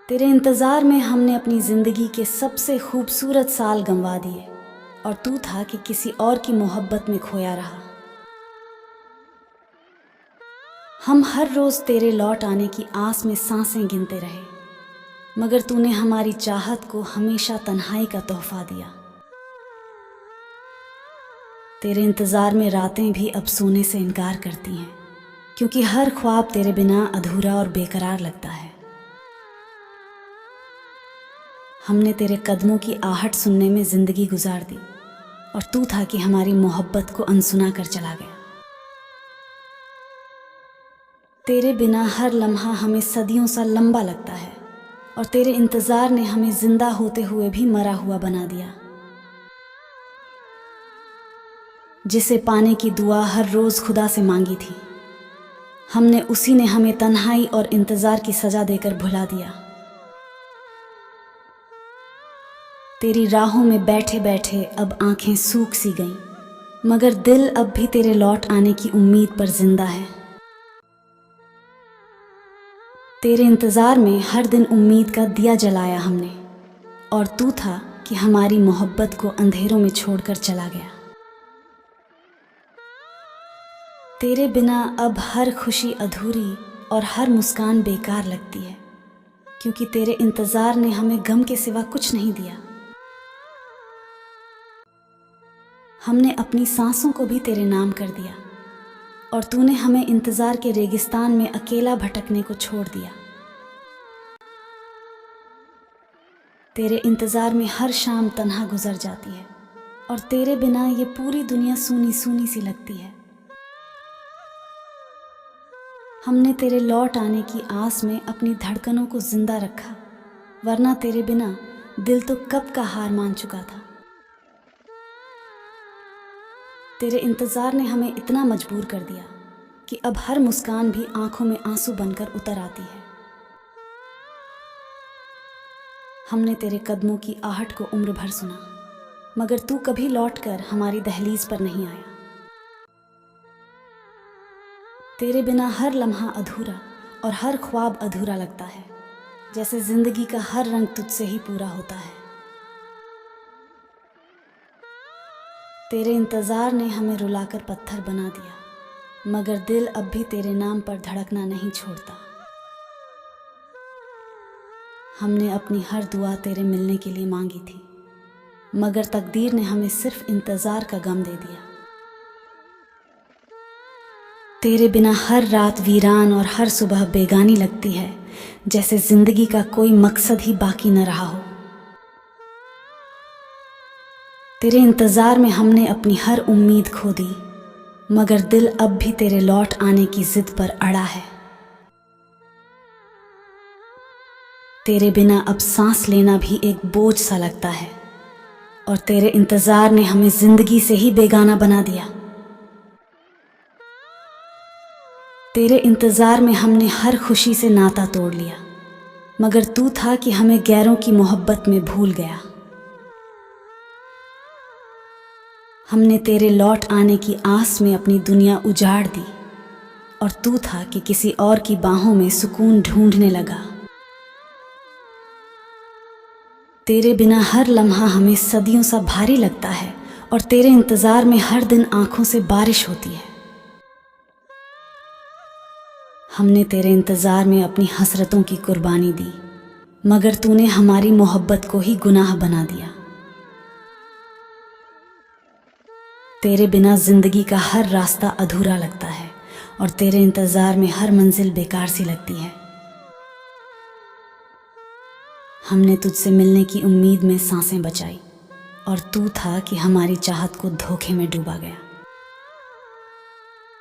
तेरे इंतज़ार में हमने अपनी ज़िंदगी के सबसे खूबसूरत साल गंवा दिए और तू था कि किसी और की मोहब्बत में खोया रहा। हम हर रोज़ तेरे लौट आने की आस में सांसें गिनते रहे, मगर तूने हमारी चाहत को हमेशा तन्हाई का तोहफा दिया। तेरे इंतज़ार में रातें भी अब सोने से इनकार करती हैं, क्योंकि हर ख्वाब तेरे बिना अधूरा और बेकरार लगता है। हमने तेरे कदमों की आहट सुनने में ज़िंदगी गुजार दी और तू था कि हमारी मोहब्बत को अनसुना कर चला गया। तेरे बिना हर लम्हा हमें सदियों सा लंबा लगता है और तेरे इंतज़ार ने हमें ज़िंदा होते हुए भी मरा हुआ बना दिया। जिसे पाने की दुआ हर रोज़ खुदा से मांगी थी, हमने उसी ने हमें तन्हाई और इंतज़ार की सज़ा देकर भुला दिया। तेरी राहों में बैठे बैठे अब आंखें सूख सी गईं, मगर दिल अब भी तेरे लौट आने की उम्मीद पर जिंदा है। तेरे इंतज़ार में हर दिन उम्मीद का दिया जलाया हमने और तू था कि हमारी मोहब्बत को अंधेरों में छोड़कर चला गया। तेरे बिना अब हर खुशी अधूरी और हर मुस्कान बेकार लगती है, क्योंकि तेरे इंतज़ार ने हमें गम के सिवा कुछ नहीं दिया। हमने अपनी सांसों को भी तेरे नाम कर दिया और तूने हमें इंतज़ार के रेगिस्तान में अकेला भटकने को छोड़ दिया। तेरे इंतज़ार में हर शाम तन्हा गुजर जाती है और तेरे बिना ये पूरी दुनिया सूनी सूनी सी लगती है। हमने तेरे लौट आने की आस में अपनी धड़कनों को जिंदा रखा, वरना तेरे बिना दिल तो कब का हार मान चुका था। तेरे इंतज़ार ने हमें इतना मजबूर कर दिया कि अब हर मुस्कान भी आंखों में आंसू बनकर उतर आती है। हमने तेरे कदमों की आहट को उम्र भर सुना, मगर तू कभी लौटकर हमारी दहलीज पर नहीं आया। तेरे बिना हर लम्हा अधूरा और हर ख्वाब अधूरा लगता है, जैसे जिंदगी का हर रंग तुझसे ही पूरा होता है। तेरे इंतज़ार ने हमें रुलाकर पत्थर बना दिया, मगर दिल अब भी तेरे नाम पर धड़कना नहीं छोड़ता। हमने अपनी हर दुआ तेरे मिलने के लिए मांगी थी, मगर तकदीर ने हमें सिर्फ इंतज़ार का गम दे दिया। तेरे बिना हर रात वीरान और हर सुबह बेगानी लगती है, जैसे जिंदगी का कोई मकसद ही बाकी न रहा हो। तेरे इंतज़ार में हमने अपनी हर उम्मीद खो दी, मगर दिल अब भी तेरे लौट आने की जिद पर अड़ा है। तेरे बिना अब सांस लेना भी एक बोझ सा लगता है और तेरे इंतज़ार ने हमें जिंदगी से ही बेगाना बना दिया। तेरे इंतज़ार में हमने हर खुशी से नाता तोड़ लिया, मगर तू था कि हमें गैरों की मोहब्बत में भूल गया। हमने तेरे लौट आने की आस में अपनी दुनिया उजाड़ दी और तू था कि किसी और की बाहों में सुकून ढूंढने लगा। तेरे बिना हर लम्हा हमें सदियों सा भारी लगता है और तेरे इंतज़ार में हर दिन आंखों से बारिश होती है। हमने तेरे इंतज़ार में अपनी हसरतों की कुर्बानी दी, मगर तूने हमारी मोहब्बत को ही गुनाह बना दिया। तेरे बिना जिंदगी का हर रास्ता अधूरा लगता है और तेरे इंतज़ार में हर मंजिल बेकार सी लगती है। हमने तुझसे मिलने की उम्मीद में सांसें बचाई और तू था कि हमारी चाहत को धोखे में डूबा गया।